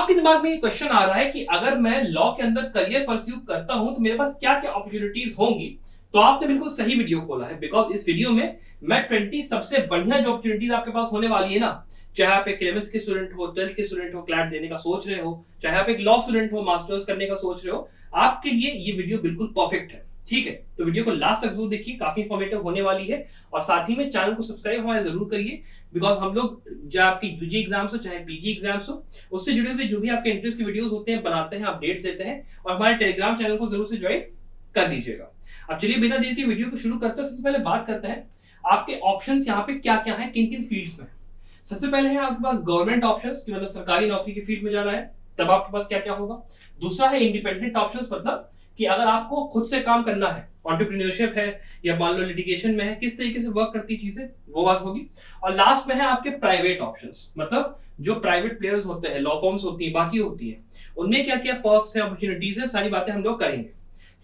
आपके दिमाग में ये क्वेश्चन आ रहा है कि अगर मैं लॉ के अंदर करियर परस्यू करता हूं तो मेरे पास क्या क्या अपॉर्चुनिटीज होंगी। तो आपने बिल्कुल सही वीडियो खोला है, बिकॉज इस वीडियो में मैं 20 सबसे बढ़िया जो अपॉर्चुनिटीज आपके पास होने वाली है ना, चाहे आप एक 11th के स्टूडेंट हो, 12th के स्टूडेंट हो, क्लैट देने का सोच रहे हो, चाहे आप एक लॉ स्टूडेंट हो, मास्टर्स करने का सोच रहे हो, आपके लिए ये वीडियो बिल्कुल परफेक्ट है। ठीक है, तो वीडियो को लास्ट तक जरूर देखिए, काफी इंफॉर्मेटिव होने वाली है। और साथ ही में चैनल को सब्सक्राइब हमारे जरूर करिए, बिकॉज हम लोग जो आपके यूजी एग्जाम्स हो चाहे पीजी एग्जाम्स हो, उससे जुड़े हुए जो भी आपके इंटरेस्ट के वीडियोस होते हैं बनाते हैं, अपडेट्स देते हैं, और हमारे टेलीग्राम चैनल को जरूर से ज्वाइन कर दीजिएगा। अब चलिए बिना देर के वीडियो को शुरू करते हैं। सबसे पहले बात करते हैं आपके ऑप्शंस यहाँ पे क्या क्या है, किन किन फील्ड्स में। सबसे पहले है आपके पास गवर्नमेंट ऑप्शंस, मतलब सरकारी नौकरी की फील्ड में जाना है, तब आपके पास क्या क्या होगा। दूसरा है इंडिपेंडेंट ऑप्शंस, मतलब कि अगर आपको खुद से काम करना है, एंटरप्रेन्योरशिप है या मान लो लिटिगेशन में है, किस तरीके से वर्क करती चीजें, वो बात होगी। और लास्ट में है आपके प्राइवेट ऑप्शंस, मतलब जो प्राइवेट प्लेयर्स होते हैं, लॉ फॉर्म्स होती है, बाकी होती है, उनमें क्या क्या पर्क्स है, अपॉर्चुनिटीज है, सारी बातें हम लोग करेंगे।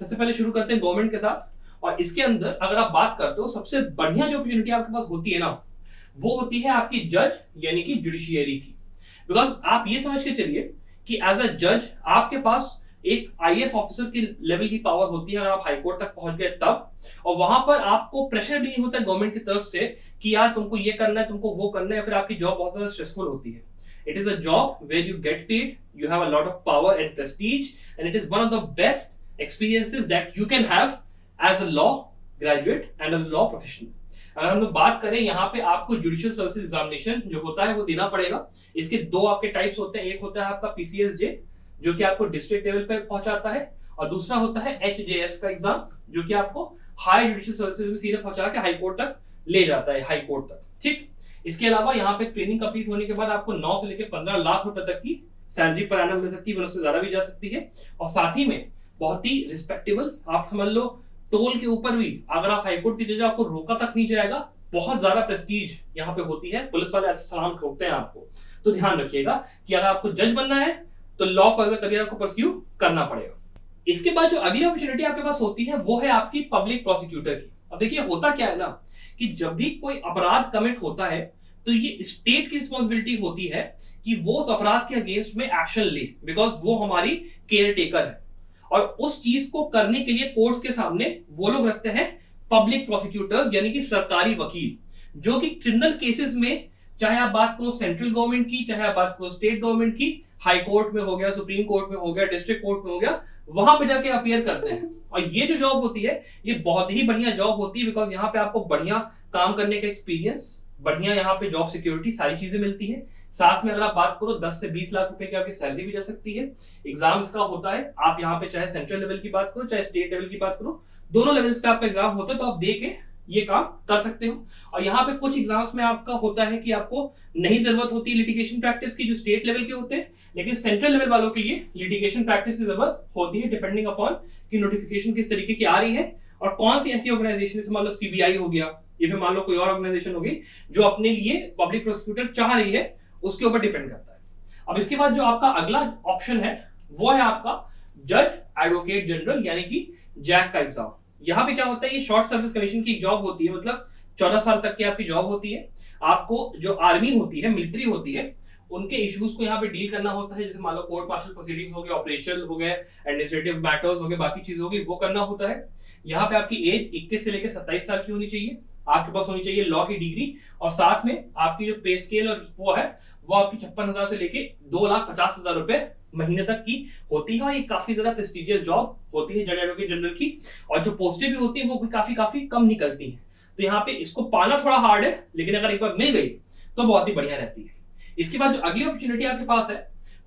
सबसे पहले शुरू करते हैं गवर्नमेंट के साथ। और इसके अंदर अगर आप बात करते हो, सबसे बढ़िया जो अपॉर्चुनिटी आपके पास होती है ना, वो होती है आपकी जज यानी कि जुडिशियरी की। बिकॉज आप ये समझ के चलिए कि एज अ जज आपके पास एक आईएएस ऑफिसर की लेवल की पावर होती है अगर आप हाईकोर्ट तक पहुंच गए तब। और वहां पर आपको प्रेशर भी नहीं होता गवर्नमेंट की तरफ से कि यार तुमको ये करना है, तुमको वो करना है, फिर आपकी जॉब बहुत ज्यादा स्ट्रेसफुल होती है। It is a job where you get paid, you have a lot of power and prestige, and it is one of the best experiences that you can have as a law graduate and a law professional. अगर हम लोग बात करें यहाँ पे आपको judicial services examination जो होता है वो देना पड़ेगा। इसके दो आपके टाइप्स होते हैं, एक होता है आपका पीसीएसजे जो कि आपको डिस्ट्रिक्ट लेवल पे पहुंचाता है, और दूसरा होता है एचजेएस का एग्जाम जो कि आपको हाई जुडिशियल सर्विसेज में सीधे पहुंचा के हाई कोर्ट तक ले जाता है, हाई कोर्ट तक। ठीक, इसके अलावा यहाँ पे ट्रेनिंग कंप्लीट होने के बाद आपको 9 से लेकर 15 लाख रुपए तक की सैलरी पर एनम मिल सकती है, उससे ज्यादा भी जा सकती है। और साथ ही में बहुत ही रिस्पेक्टेबल, आप समझ लो टोल के ऊपर भी अगर आप हाईकोर्ट की जज, आपको रोका तक नहीं जाएगा, बहुत ज्यादा प्रेस्टीज यहाँ पे होती है, पुलिस वाले ऐसे सलाम ठोकते हैं आपको। तो ध्यान रखिएगा कि अगर आपको जज बनना है तो लॉ को एज अ करियर को परस्यू करना पड़ेगा। इसके बाद जो अगली अपॉर्चुनिटी आपके पास होती है वो है आपकी पब्लिक प्रोसिक्यूटर की। अब देखिए होता क्या है ना कि जब भी कोई अपराध कमिट होता है तो ये स्टेट की रिस्पॉन्सिबिलिटी होती है कि वो उस अपराध के अगेंस्ट में एक्शन ले, बिकॉज वो हमारी केयर टेकर है। और उस चीज को करने के लिए कोर्ट्स के सामने वो लोग रखते हैं पब्लिक प्रोसिक्यूटर्स यानी कि सरकारी वकील, जो कि क्रिमिनल केसेस में, चाहे आप बात करो सेंट्रल गवर्नमेंट की, चाहे आप बात करो स्टेट गवर्नमेंट की, हाई कोर्ट में हो गया, सुप्रीम कोर्ट में हो गया, डिस्ट्रिक्ट कोर्ट में हो गया, वहां पे जाके अपीयर करते हैं। और ये जो जॉब होती है ये बहुत ही बढ़िया जॉब होती है, बिकॉज यहाँ पे आपको बढ़िया काम करने का एक्सपीरियंस, बढ़िया यहाँ पे जॉब सिक्योरिटी, सारी चीजें मिलती है। साथ में अगर आप बात करो 10 से 20 लाख रुपए की आपकी सैलरी भी जा सकती है। एग्जाम इसका होता है, आप यहाँ पे चाहे सेंट्रल लेवल की बात करो चाहे स्टेट लेवल की बात करो, दोनों लेवल्स पे आपका एग्जाम होता है, तो आप दे के ये काम कर सकते हो। और यहाँ पे कुछ एग्जाम्स में आपका होता है कि आपको नहीं जरूरत होती लिटिगेशन प्रैक्टिस की, जो स्टेट लेवल के होते हैं, लेकिन सेंट्रल लेवल वालों के लिए लिटिगेशन प्रैक्टिस की जरूरत होती है, डिपेंडिंग अपॉन कि नोटिफिकेशन किस तरीके की आ रही है और कौन सी ऐसी ऑर्गेनाइजेशन, जैसे मान लो सीबीआई हो गया या फिर मान लो कोई और ऑर्गेनाइजेशन हो गई जो अपने लिए पब्लिक प्रोसिक्यूटर चाह रही है, उसके ऊपर डिपेंड करता है। अब इसके बाद जो आपका अगला ऑप्शन है वो है आपका जज एडवोकेट जनरल यानी कि जैक का एग्जाम। यहाँ पे क्या होता है, ये शॉर्ट सर्विस कमीशन की जॉब होती है, मतलब 14 साल तक की आपकी जॉब होती है। आपको जो आर्मी होती है, मिलिट्री होती है, उनके इश्यूज को यहाँ पे डील करना होता है, जैसे मान लो कोर्ट मार्शल प्रोसीडिंग्स हो गए, ऑपरेशन हो गए, एडमिनिस्ट्रेटिव मैटर्स हो गए, बाकी चीजें हो गई, वो करना होता है। यहाँ पे आपकी एज 21 से लेकर 27 साल की होनी चाहिए, आपके पास होनी चाहिए लॉ की डिग्री, और साथ में आपकी जो पे स्केल और वो है वो आपकी 56,000 से लेके 2,50,000 रुपए महीने तक की होती है। और ये काफी ज्यादा प्रेस्टिजियस जॉब होती है जज एडवोकेट जनरल की, और जो पोस्टें भी होती है वो भी काफी कम निकलती हैं। तो यहाँ पे इसको पाना थोड़ा हार्ड है, लेकिन अगर एक बार मिल गई तो बहुत ही बढ़िया रहती है। इसके बाद जो अगली अपॉर्चुनिटी आपके पास है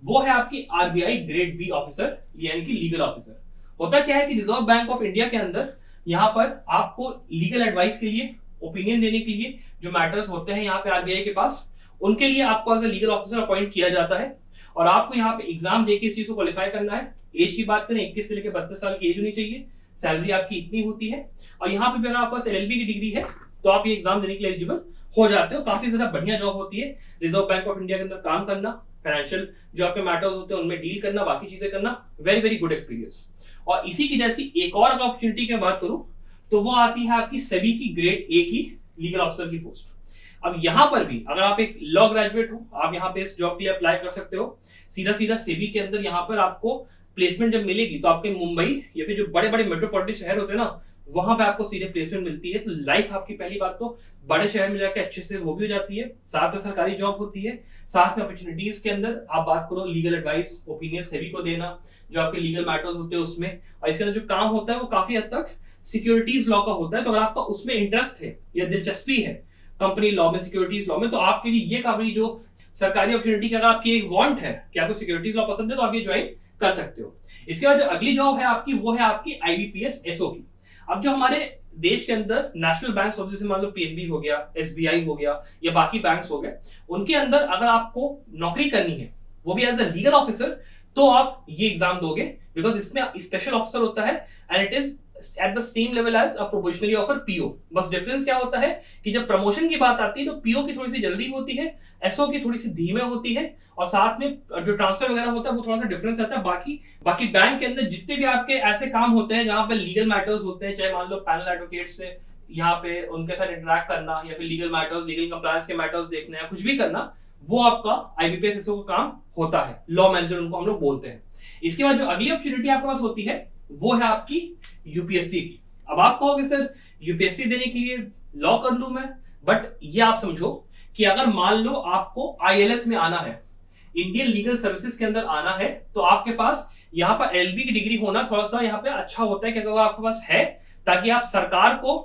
वो है आपकी आरबीआई ग्रेड बी ऑफिसर यानी कि लीगल ऑफिसर। होता क्या है कि रिजर्व बैंक ऑफ इंडिया के अंदर यहाँ पर आपको लीगल एडवाइस के लिए, ओपिनियन देने के लिए जो मैटर्स होते हैं यहाँ पे आरबीआई के पास, उनके लिए आपको as a legal officer appoint किया जाता है। और आपको यहाँ पे एग्जाम देके इस चीज को क्वालिफाई करना है। एज की बात करें 21 से लेकर 32 साल की एज होनी चाहिए, सैलरी आपकी इतनी होती है, और यहाँ पे भी अगर आपके पास एलएलबी की डिग्री है तो आप ये एग्जाम देने के लिए एलिजिबल हो जाते हो। काफी ज्यादा बढ़िया जॉब होती है रिजर्व बैंक ऑफ इंडिया के अंदर काम करना, फाइनेंशियल जो आपके मैटर्स होते हैं उनमें डील करना, बाकी चीजें करना, वेरी वेरी गुड एक्सपीरियंस। और इसी की जैसी एक और अपॉर्चुनिटी की बात करूं तो वो आती है आपकी सेबी की ग्रेड ए की लीगल ऑफिसर की पोस्ट। अब यहाँ पर भी अगर आप एक लॉ ग्रेजुएट हो, आप यहाँ पे इस जॉब के लिए अप्लाई कर सकते हो। सीधा सीधा सेबी के अंदर यहाँ पर आपको प्लेसमेंट जब मिलेगी तो आपके मुंबई या फिर जो बड़े बड़े मेट्रोपॉलिटन शहर होते हैं ना, वहां पे आपको सीधे प्लेसमेंट मिलती है। तो लाइफ आपकी पहली बात तो बड़े शहर में जाके अच्छे से वो भी हो जाती है, साथ में सरकारी जॉब होती है, साथ में अपॉर्चुनिटीज के अंदर आप बात करो लीगल एडवाइस ओपिनियन सेबी को देना, जो आपके लीगल मैटर्स होते हैं उसमें, और इसके अंदर जो काम होता है वो काफी हद तक सिक्योरिटीज लॉ का होता है। तो अगर आपका उसमें इंटरेस्ट है या दिलचस्पी है कंपनी लॉ में, सिक्योरिटीज लॉ में, तो आपके लिए ये काफी जो सरकारी अपॉर्चुनिटी की अगर आपकी एक वांट है कि आपको सिक्योरिटीज लॉ पसंद है तो आप ये ज्वाइन कर सकते हो। इसके बाद जो अगली जॉब है आपकी वो है आपकी आईबीपीएस एसओ की। अब जो हमारे देश के अंदर नेशनल बैंक्स होते हैं, जैसे मान लो पीएनबी हो गया, एसबीआई हो गया या बाकी बैंक्स हो गए, उनके अंदर अगर आपको नौकरी करनी है वो भी एज अ लीगल ऑफिसर, तो आप ये एग्जाम दोगे, बिकॉज इसमें स्पेशल ऑफिसर होता है and it is at the same level as a probationary offer PO. बस डिफरेंस क्या होता है कि जब प्रमोशन की बात आती है तो पीओ की थोड़ी सी जल्दी होती है, एसओ की थोड़ी सी धीमे होती है, और साथ में जो ट्रांसफर वगैरह होता है वो थोड़ा सा डिफरेंस आता है। बाकी बैंक के अंदर जितने भी आपके ऐसे काम होते हैं जहां पे लीगल मैटर्स होते हैं, चाहे मान लो पैनल एडवोकेट से यहाँ पे उनके साथ इंटरेक्ट करना या फिर लीगल मैटर्स, लीगल कंप्लायंस के मैटर्स देखना है, कुछ भी करना, वो आपका आईबीपीएस एसओ का काम होता है। लॉ मैनेजर उनको हम लोग बोलते हैं। इसके बाद जो अगली अपॉर्चुनिटी आपके पास होती है वो है आपकी यूपीएससी की। अब आप कहोगे सर यूपीएससी देने के लिए लॉ कर लूं मैं, बट ये आप समझो कि अगर मान लो आपको आईएलएस में आना है, इंडियन लीगल सर्विसेज के अंदर आना है, तो आपके पास यहाँ पर एलएलबी की डिग्री होना थोड़ा सा यहाँ पे अच्छा होता है कि अगर वो आपके पास है, ताकि आप सरकार को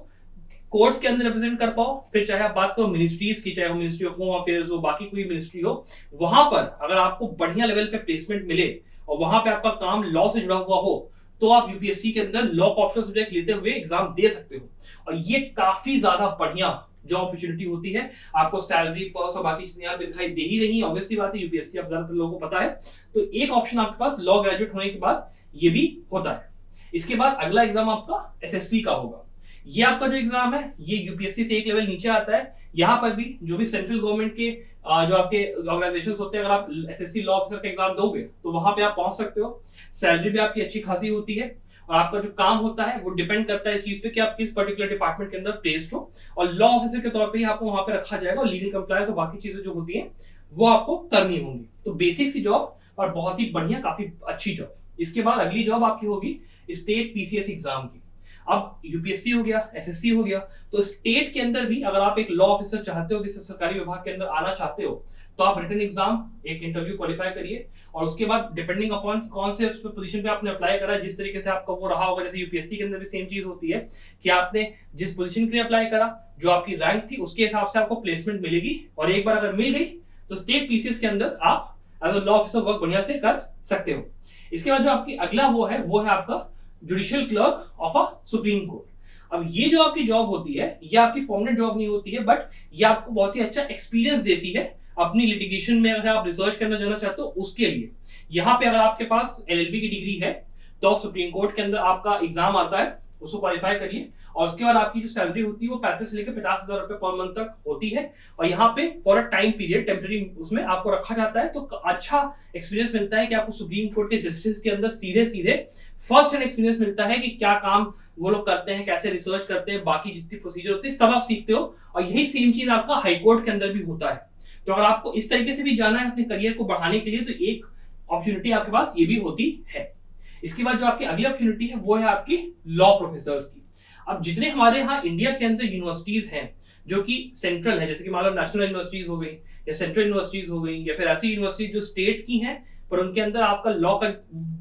कोर्ट्स के अंदर रिप्रेजेंट कर पाओ। फिर चाहे आप बात करो मिनिस्ट्रीज की, चाहे वो मिनिस्ट्री ऑफ होम अफेयर्स हो, बाकी कोई मिनिस्ट्री हो, वहां पर अगर आपको बढ़िया लेवल पे प्लेसमेंट मिले और वहां पे आपका काम लॉ से जुड़ा हुआ हो, तो आप यूपीएससी के अंदर लॉ का ऑप्शनल सब्जेक्ट लेते हुए एग्जाम दे सकते हो। और ये काफी ज्यादा बढ़िया जॉब अपॉर्चुनिटी होती है। आपको सैलरी पर्क्स और बाकी चीजें यहाँ पे दिखाई दे ही रही, ऑब्वियसली बात है, यूपीएससी आप ज्यादातर लोगों को पता है। तो एक ऑप्शन आपके पास लॉ ग्रेजुएट होने के बाद ये भी होता है। इसके बाद अगला एग्जाम आपका एसएससी का होगा। ये आपका जो एग्जाम है ये यूपीएससी से एक लेवल नीचे आता है। यहाँ पर भी जो भी सेंट्रल गवर्नमेंट के जो आपके ऑर्गेनाइजेशंस होते हैं, अगर आप एसएससी लॉ ऑफिसर का एग्जाम दोगे तो वहां पे आप पहुंच सकते हो। सैलरी भी आपकी अच्छी खासी होती है, और आपका जो काम होता है वो डिपेंड करता है इस चीज पे कि आप किस पर्टिकुलर डिपार्टमेंट के अंदर प्लेस्ड हो, और लॉ ऑफिसर के तौर पे ही आपको वहां पे रखा जाएगा, और लीगल कंप्लायंस और बाकी चीजें जो होती हैं वो आपको करनी होंगी। तो बेसिक सी जॉब और बहुत ही बढ़िया, काफी अच्छी जॉब। इसके बाद अगली जॉब आपकी होगी स्टेट पीसीएस एग्जाम की। अब यूपीएससी हो गया, एसएससी हो गया, तो स्टेट के अंदर भी अगर आप एक लॉ ऑफिसर चाहते हो, किसी सरकारी विभाग के अंदर आना चाहते हो, तो आप रिटन एग्जाम, एक इंटरव्यू क्वालिफाई करिए, और उसके बाद डिपेंडिंग अपॉन कौन से उस पोजीशन पे आपने अप्लाई करा, जिस तरीके से आपका वो रहा होगा, जैसे यूपीएससी के अंदर भी सेम चीज होती है कि आपने जिस पोजीशन के लिए अप्लाई करा, जो आपकी रैंक थी, उसके हिसाब से आपको प्लेसमेंट मिलेगी। और एक बार अगर मिल गई तो स्टेट पीसीएस के अंदर आप as a law officer work बढ़िया से कर सकते हो। इसके बाद जो आपकी अगला वो है आपका judicial clerk of a supreme court. अब ये जो आपकी जॉब होती है ये आपकी परमानेंट जॉब नहीं होती है, बट ये आपको बहुत ही अच्छा एक्सपीरियंस देती है अपनी लिटिगेशन में। अगर आप रिसर्च करना जाना चाहते हो उसके लिए यहाँ पे अगर आपके पास एलएलबी की डिग्री है तो आप सुप्रीम कोर्ट के अंदर आपका एग्जाम आता है, उसको क्वालिफाई करिए, और उसके बाद आपकी जो सैलरी होती है वो 35 से लेकर 50,000 रुपए पर मंथ तक होती है। और यहाँ पे for a time period temporary उसमें आपको रखा जाता है, तो अच्छा एक्सपीरियंस मिलता है कि आपको सुप्रीम कोर्ट के जस्टिस के अंदर सीधे सीधे फर्स्ट हैंड एक्सपीरियंस मिलता है कि क्या काम वो लोग करते हैं, कैसे रिसर्च करते हैं, बाकी जितनी प्रोसीजर होती है सब आप सीखते हो। और यही सेम चीज आपका हाईकोर्ट के अंदर भी होता है। तो अगर आपको इस तरीके से भी जाना है अपने करियर को बढ़ाने के लिए, तो एक अपॉर्चुनिटी आपके पास ये भी होती है। इसके बाद जो आपकी अगली अपॉर्चुनिटी है वो है आपकी लॉ प्रोफेसर्स की। अब जितने हमारे यहाँ इंडिया के अंदर यूनिवर्सिटीज हैं जो कि सेंट्रल है, जैसे कि मान लो नेशनल यूनिवर्सिटीज हो गई या सेंट्रल यूनिवर्सिटीज हो गई, या फिर ऐसी यूनिवर्सिटी जो स्टेट की हैं पर उनके अंदर आपका लॉ का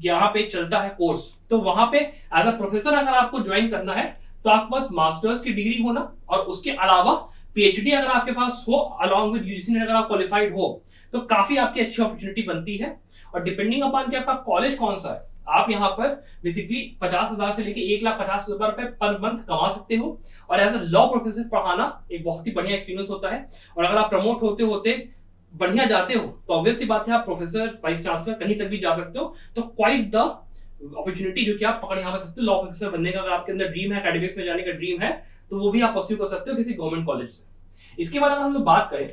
यहाँ पे चलता है कोर्स, तो वहां पे एज अ प्रोफेसर अगर आपको ज्वाइन करना है तो आपके पास मास्टर्स की डिग्री होना, और उसके अलावा पीएचडी अगर आपके पास हो अलॉन्ग विद यूजीसी नेट, अगर आप क्वालिफाइड हो, तो काफी आपकी अच्छी अपॉर्चुनिटी बनती है। और डिपेंडिंग अपॉन कि आपका कॉलेज कौन सा है, आप यहाँ पर बेसिकली 50,000 से लेके 1,50,000 रुपए पर मंथ कमा सकते हो। और एज अ लॉ प्रोफेसर पढ़ाना एक बहुत ही बढ़िया एक्सपीरियंस होता है। और अगर आप प्रमोट होते होते बढ़िया जाते हो तो ऑब्वियसली बात है आप प्रोफेसर, वाइस चांसलर कहीं तक भी जा सकते हो। तो क्वाइट द अपॉर्चुनिटी जो कि आप पकड़ यहाँ सकते हो लॉ प्रोफेसर बनने का। अगर आपके अंदर ड्रीम है, एकेडमिक्स में जाने का ड्रीम है, तो वो भी आप परस्यू कर सकते हो किसी गवर्नमेंट कॉलेज से। इसके बाद अगर हम लोग बात करें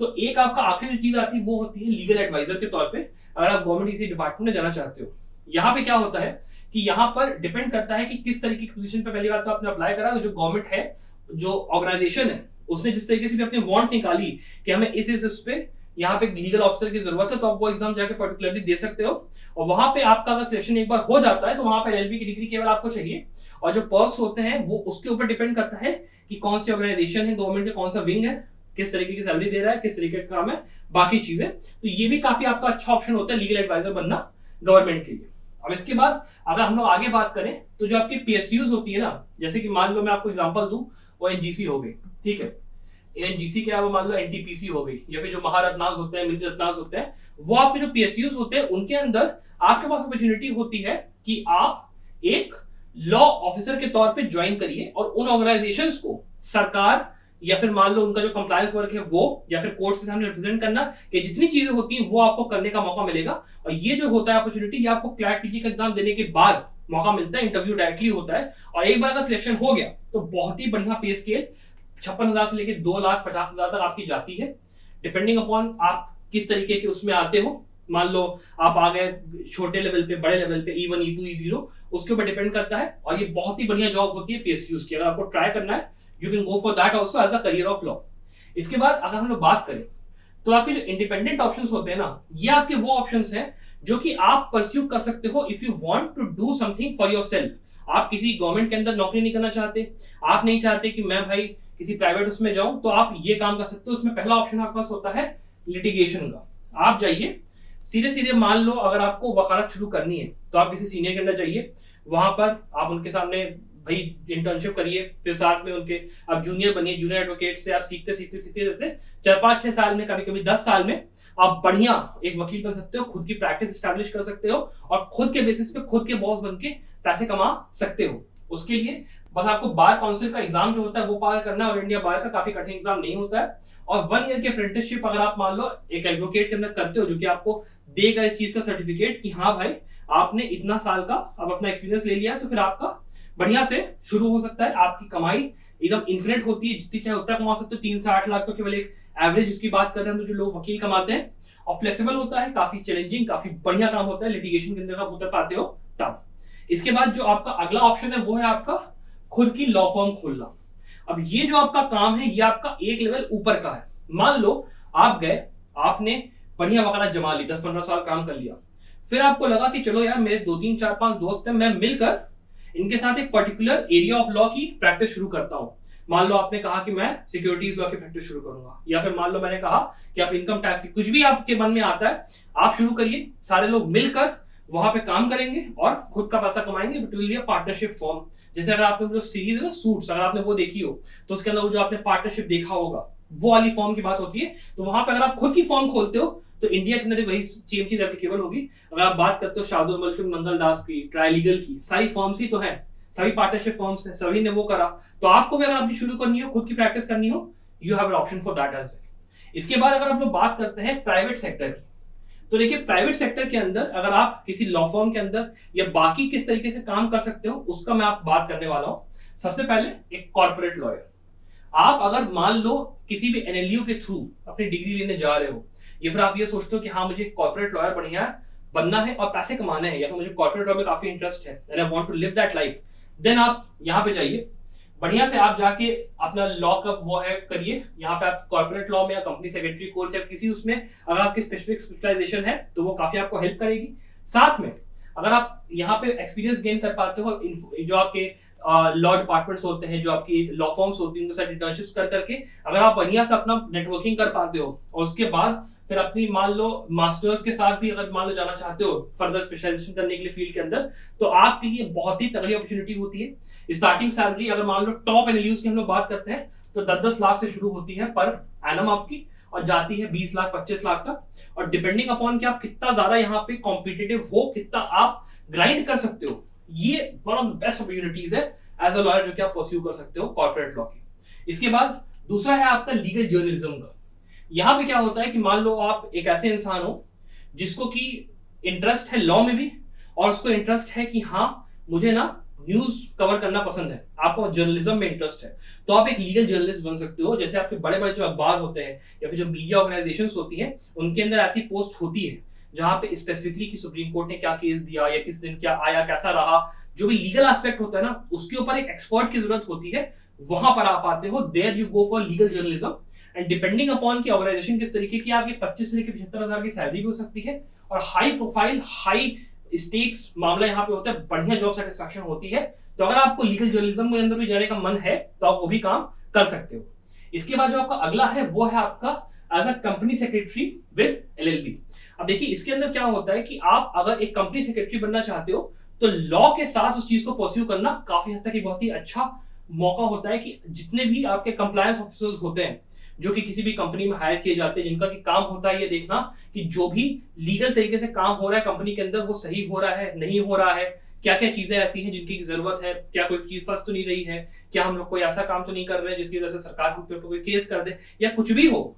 तो एक आपका आखिरी चीज आती है वो होती है लीगल एडवाइजर के तौर पे। अगर आप गवर्नमेंट किसी डिपार्टमेंट में जाना चाहते हो, यहाँ पे क्या होता है कि यहाँ पर डिपेंड करता है कि किस तरीके की पोजीशन पे पहली बात तो आपने अप्लाई करा। जो गवर्नमेंट है, जो ऑर्गेनाइजेशन है उसने जिस तरीके से भी अपनी वांट निकाली कि हमें इस पे यहाँ पे लीगल ऑफिसर की जरूरत है, तो आप वो एग्जाम जाके पर्टिकुलरली दे सकते हो। और वहां पे आपका अगर सिलेक्शन एक बार हो जाता है तो वहां पे एलएलबी की डिग्री केवल आपको चाहिए। और जो पर्क्स होते हैं वो उसके ऊपर डिपेंड करता है कि कौन सी ऑर्गेनाइजेशन है, गवर्नमेंट का कौन सा विंग है, किस तरीके की सैलरी दे रहा है, किस तरीके का काम है, बाकी चीजें। तो ये भी काफी आपका अच्छा ऑप्शन होता है लीगल एडवाइजर बनना गवर्नमेंट के लिए। अब इसके बाद अगर हम लोग आगे बात करें तो जो आपकी पीएसयूज होती है ना, जैसे कि मान लो मैं आपको एग्जांपल दूं, वो एनजीसी हो गई, ठीक है। एनजीसी के अलावा मान लो एनटीपीसी हो गई, या फिर जो महारत्नास होते हैं, मिलिट्री रत्नास होते हैं, वो आपके जो पीएसयूज होते हैं उनके अंदर आपके पास अपॉर्चुनिटी होती है कि आप एक लॉ ऑफिसर के तौर पे ज्वाइन करिए और उन ऑर्गेनाइजेशंस को सरकार या फिर मान लो उनका जो कंप्लायंस वर्क है वो, या फिर कोर्ट से सामने रिप्रेजेंट करना, ये जितनी चीजें होती हैं वो आपको करने का मौका मिलेगा। और ये जो होता है अपॉर्चुनिटी, ये आपको क्लैट पीजी का एग्जाम देने के बाद मौका मिलता है, इंटरव्यू डायरेक्टली होता है। और एक बार अगर सिलेक्शन हो गया तो बहुत ही बढ़िया पे स्केल 56,000 से लेकर 2,50,000 तक आपकी जाती है, डिपेंडिंग अपॉन आप किस तरीके के उसमें आते हो। मान लो आप आ गए छोटे लेवल पे, बड़े लेवल पे, E1 E2 E0, उसके ऊपर डिपेंड करता है। और ये बहुत ही बढ़िया जॉब होती है पीएसयूज की, अगर आपको ट्राई करना है you can go for that also as a career of law. इसके बाद अगर हम लोग बात करें तो आपके जो इंडिपेंडेंट ऑप्शंस होते हैं ना, ये आपके वो ऑप्शंस हैं जो कि आप परस्यू कर सकते हो if you want to do something for yourself. आप किसी गवर्नमेंट के अंदर नौकरी नहीं करना चाहते, आप नहीं चाहते कि मैं भाई किसी प्राइवेट उसमें जाऊं, तो आप ये काम कर सकते हो। उसमें पहला ऑप्शन आपके पास होता है लिटिगेशन का। आप जाइए सीधे सीधे, मान लो अगर आपको वकालत शुरू करनी है तो आप किसी सीनियर के अंदर जाइए, वहां पर आप उनके सामने भाई इंटर्नशिप करिए, फिर साथ में उनके आप जूनियर बनिए, जूनियर एडवोकेट से आप सीखते सीखते सीखते सीखते 4-5-6 साल में, कभी कभी 10 साल में आप बढ़िया एक वकील बन सकते हो, खुद की प्रैक्टिस एस्टैब्लिश कर सकते हो और खुद के बेसिस पे खुद के बॉस बन के पैसे कमा सकते हो। उसके लिए बस आपको बार काउंसिल का एग्जाम जो होता है वो पार करना है, और इंडिया बार का काफी कठिन एग्जाम नहीं होता है। और 1 ईयर की अप्रेंटिसशिप अगर आप मान लो एक एडवोकेट के अंदर करते हो, जो कि आपको देगा इस चीज का सर्टिफिकेट कि हाँ भाई आपने इतना साल का अब अपना एक्सपीरियंस ले लिया है, तो फिर आपका बढ़िया से शुरू हो सकता है। आपकी कमाई एकदम इन्फिनिट होती है, जितनी चाहे उतना कमा सकते हो। 3 से 8 लाख तो केवल एक एवरेज इसकी बात कर रहे हैं तो जो लोग वकील कमाते हैं। और फ्लेक्सिबल होता है, काफी चैलेंजिंग, काफी बढ़िया काम होता है, लिटिगेशन के अंदर आप उतर पाते हो तब। इसके बाद जो आपका अगला ऑप्शन है वो है आपका खुद की लॉ फर्म खोलना। अब ये जो आपका काम है ये आपका एक लेवल ऊपर का है। मान लो आप गए, आपने बढ़िया वकालत जमा ली, 10-15 साल काम कर लिया, फिर आपको लगा कि चलो यार मेरे 2-3-4-5 दोस्त हैं, मैं मिलकर इनके साथ एक पर्टिकुलर एरिया ऑफ लॉ की प्रैक्टिस शुरू करता हूं। मान लो आपने कहा कि मैं सिक्योरिटीज लॉ की प्रैक्टिस शुरू करूंगा, या फिर मान लो मैंने कहा कि आप इनकम टैक्स, कुछ भी आपके मन में आता है आप शुरू करिए। सारे लोग मिलकर वहां पे काम करेंगे और खुद का पैसा कमाएंगे। It will be a partnership form. जैसे अगर आपने जो सीरीज है ना सूट्स, अगर आपने वो देखी हो तो उसके अंदर वो जो आपने पार्टनरशिप देखा होगा वो वाली फॉर्म की बात होती है। तो वहां पे अगर आप खुद की फॉर्म खोलते हो तो इंडिया के अंदर वही सेम चीज एप्लीकेबल होगी। अगर आप बात करते हो शार्दुल मलचुंग मंगल दास की, ट्राईलीगल की, सारी फॉर्म्स ही तो है, सभी पार्टनरशिप फॉर्म्स हैं, सभी ने वो करा। तो आपको भी अगर अपनी शुरू करनी हो, खुद की प्रैक्टिस करनी हो, you have an option for that as well. इसके बाद अगर आप लोग बात करते हैं प्राइवेट सेक्टर की, तो देखिए प्राइवेट सेक्टर के अंदर अगर आप किसी लॉ फर्म के अंदर या बाकी किस तरीके से काम कर सकते हो उसका मैं आप बात करने वाला हूं। सबसे पहले एक कॉर्पोरेट लॉयर। आप अगर मान लो किसी भी एनएलयू के थ्रू अपनी डिग्री लेने जा रहे हो, या फिर आप ये सोचते हो कि हाँ मुझे कॉर्पोरेट लॉयर बढ़िया बनना है और पैसे कमाने हैं, या फिर मुझे कॉर्पोरेट लॉ में काफी इंटरेस्ट है and I want to live that life, then आप यहाँ पे जाइए, बढ़िया से आप जाके अपना लॉ का वो है करिए। यहाँ पे आप कॉर्पोरेट लॉ में या कंपनी सेक्रेटरी कोर्स या किसी उसमें अगर आपकी स्पेसिफिक स्पेशलाइजेशन है तो वो काफी आपको हेल्प करेगी। साथ में अगर आप यहाँ पे एक्सपीरियंस गेन कर पाते हो, जो आपके लॉ डिपार्टमेंट्स होते हैं, जो आपकी लॉ फॉर्म्स होती हैं, उनके साथ इंटर्नशिप्स कर करके अगर आप बढ़िया से अपना नेटवर्किंग कर पाते हो, और उसके बाद फिर अपनी मान लो मास्टर्स के साथ भी अगर मान लो जाना चाहते हो फर्दर स्पेशलाइजेशन करने के लिए फील्ड के अंदर, तो आपके लिए बहुत ही तगड़ी अपॉर्चुनिटी होती है। स्टार्टिंग सैलरी अगर मान लो टॉप एनएलयूज की हम लोग बात करते हैं तो 10-10 लाख से शुरू होती है पर एनम आपकी, और जाती है 20 लाख 25 लाख तक। और डिपेंडिंग अपॉन कि आप कितना ज्यादा यहाँ पे कॉम्पिटिटिव हो, कितना आप ग्राइंड कर सकते हो, ये one of the best opportunities है एज अ लॉयर जो कि आप परस्यू कर सकते हो कॉर्पोरेट लॉ की। इसके बाद दूसरा है आपका लीगल जर्नलिज्म का। यहाँ पे क्या होता है कि मान लो आप एक ऐसे इंसान हो जिसको कि इंटरेस्ट है लॉ में भी, और उसको इंटरेस्ट है कि हाँ मुझे ना न्यूज कवर करना पसंद है, आपको जर्नलिज्म में इंटरेस्ट है, तो आप एक लीगल जर्नलिस्ट बन सकते हो। जैसे आपके बड़े बड़े जो अखबार होते हैं या फिर जो मीडिया ऑर्गेनाइजेशंस होती हैं, उनके अंदर ऐसी पोस्ट होती है जहां पे स्पेसिफिकली कि सुप्रीम कोर्ट ने क्या केस दिया या किस दिन क्या आया, कैसा रहा, जो भी लीगल एस्पेक्ट होता है ना, उसके ऊपर एक एक्सपर्ट की जरूरत होती है वहां पर आप आते हो, there you go for legal journalism and depending upon की ऑर्गेनाइजेशन किस तरीके की, आपकी 25 से लेकर 75,000 की सैलरी भी हो सकती है और हाई प्रोफाइल हाई स्टेक्स मामला यहाँ पे होता है, बढ़िया जॉब सेटिस्फैक्शन होती है। तो अगर आपको लीगल जर्नलिज्म के अंदर भी जाने का मन है तो आप वो भी काम कर सकते हो। इसके बाद जो आपका अगला है वो है आपका as a company secretary with LLB. अब देखिए इसके अंदर क्या होता है कि आप अगर एक कंपनी सेक्रेटरी बनना चाहते हो तो लॉ के साथ उस चीज को परस्यू करना काफी हद तक बहुत ही अच्छा मौका होता है कि जितने भी आपके कंप्लायंस ऑफिसर्स होते हैं जो कि किसी भी कंपनी में हायर किए जाते हैं, जिनका कि काम होता है ये देखना कि जो भी लीगल तरीके से काम हो रहा है कंपनी के अंदर वो सही हो रहा है, नहीं हो रहा है, क्या क्या चीजें ऐसी हैं जिनकी जरूरत है, क्या कोई चीज फंस तो नहीं रही है, क्या हम लोग कोई ऐसा काम तो नहीं कर रहे हैं जिसकी वजह से सरकार हम पे कोई केस कर दे या कुछ भी हो,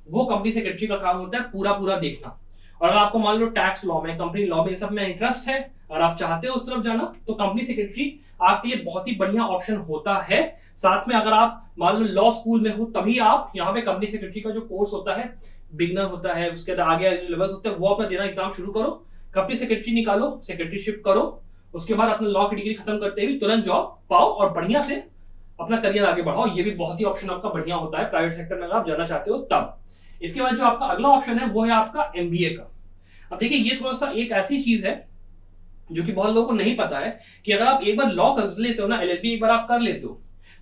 वो कंपनी सेक्रेटरी का काम होता है पूरा पूरा देखना। और अगर आपको मान लो टैक्स लॉ में, कंपनी लॉ में, सब में इंटरेस्ट है और आप चाहते हो उस तरफ जाना तो कंपनी सेक्रेटरी आपके लिए बहुत ही बढ़िया ऑप्शन होता है। साथ में अगर आप मान लो लॉ स्कूल में हो तभी आप यहाँ पे कंपनी सेक्रेटरी का जो कोर्स होता है, बिगनर होता है, उसके आगे जो लेवल्स होते हैं वो अपना देना एग्जाम शुरू करो, कंपनी सेक्रेटरी निकालो, सेक्रेटरीशिप करो, उसके बाद अपना लॉ की डिग्री खत्म करते हुए तुरंत जॉब पाओ और बढ़िया से अपना करियर आगे बढ़ाओ। ये भी बहुत ही ऑप्शन आपका बढ़िया होता है प्राइवेट सेक्टर में अगर आप जाना चाहते हो तब। इसके बाद जो आपका अगला ऑप्शन है वो है आपका एमबीए का। अब देखिए ये थोड़ा सा एक ऐसी चीज है जो कि बहुत लोगों को नहीं पता है कि अगर आप एक बार लॉ कर लेते हो ना, एलएलबी एक बार आप कर लेते हो,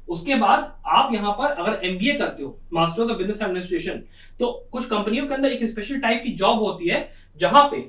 उसके बाद आप यहां पर अगर एमबीए करते हो, मास्टर ऑफ बिजनेस एडमिनिस्ट्रेशन, तो कुछ कंपनियों के अंदर एक स्पेशल टाइप की जॉब होती है जहां पे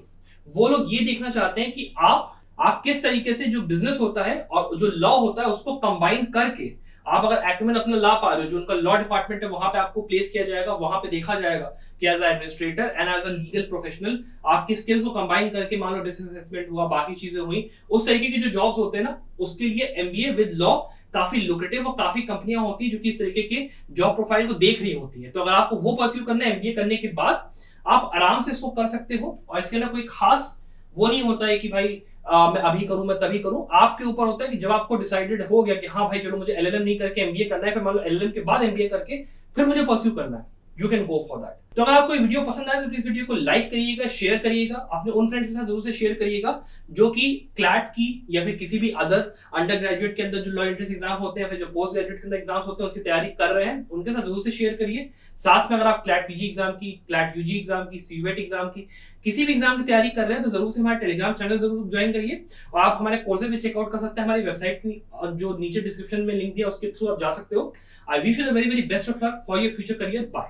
वो लोग ये देखना चाहते हैं कि आप किस तरीके से जो बिजनेस होता है और जो लॉ होता है उसको कंबाइन करके आप अगर एक्ट में अपना ला पा रहे हो, जो उनका लॉ डिपार्टमेंट है वहां पे आपको प्लेस किया जाएगा, वहां पे देखा जाएगा कि as administrator and as a legal professional आपकी स्किल्स को कंबाइन करके, मान लो डिस्टेंस असेसमेंट हुआ, बाकी चीजें हुई, उस तरीके की जो जॉब्स होते हैं ना, उसके लिए एमबीए विद लॉ काफी लुक्रेटिव और काफी कंपनियां होती है जो कि इस तरीके के जॉब प्रोफाइल को देख रही होती है। तो अगर आपको वो परस्यू करना है एमबीए करने के बाद, आप आराम से इसको कर सकते हो और इसके अंदर कोई खास वो नहीं होता है कि भाई मैं अभी करूं, मैं तभी करूं। आपके ऊपर होता है कि जब आपको डिसाइडेड हो गया कि हाँ भाई चलो मुझे एलएलएम नहीं करके एमबीए करना है, फिर मान लो एलएलएम के बाद एमबीए करके फिर मुझे परस्यू करना है, you can go for that. तो अगर आपको ये वीडियो पसंद आए तो प्लीज वीडियो को लाइक करिएगा, शेयर करिएगा, अपने उन फ्रेंड्स के साथ जरूर से शेयर करिएगा जो कि क्लैट की या फिर किसी भी अदर अंडर ग्रेजुएट के अंदर जो लॉ एंट्रेंस एग्जाम होते हैं, फिर जो पोस्ट ग्रेजुएट के अंदर एग्जाम्स होते हैं उसकी तैयारी कर रहे हैं, उनके साथ जरूर से शेयर करिए। साथ में अगर आप क्लैट पीजी एग्जाम की, क्लैट यूजी एग्जाम की, सीवेट एग्जाम की, किसी भी एग्जाम की तैयारी कर रहे हैं तो जरूर से हमारे टेलीग्राम चैनल जरूर ज्वाइन करिए और आप हमारे कोर्सेज भी चेकआउट कर सकते हैं। हमारी वेबसाइट की जो नीचे डिस्क्रिप्शन में लिंक दिया उसके थ्रू आप जा सकते हो। I wish you the very very best of luck for your future career. Bye.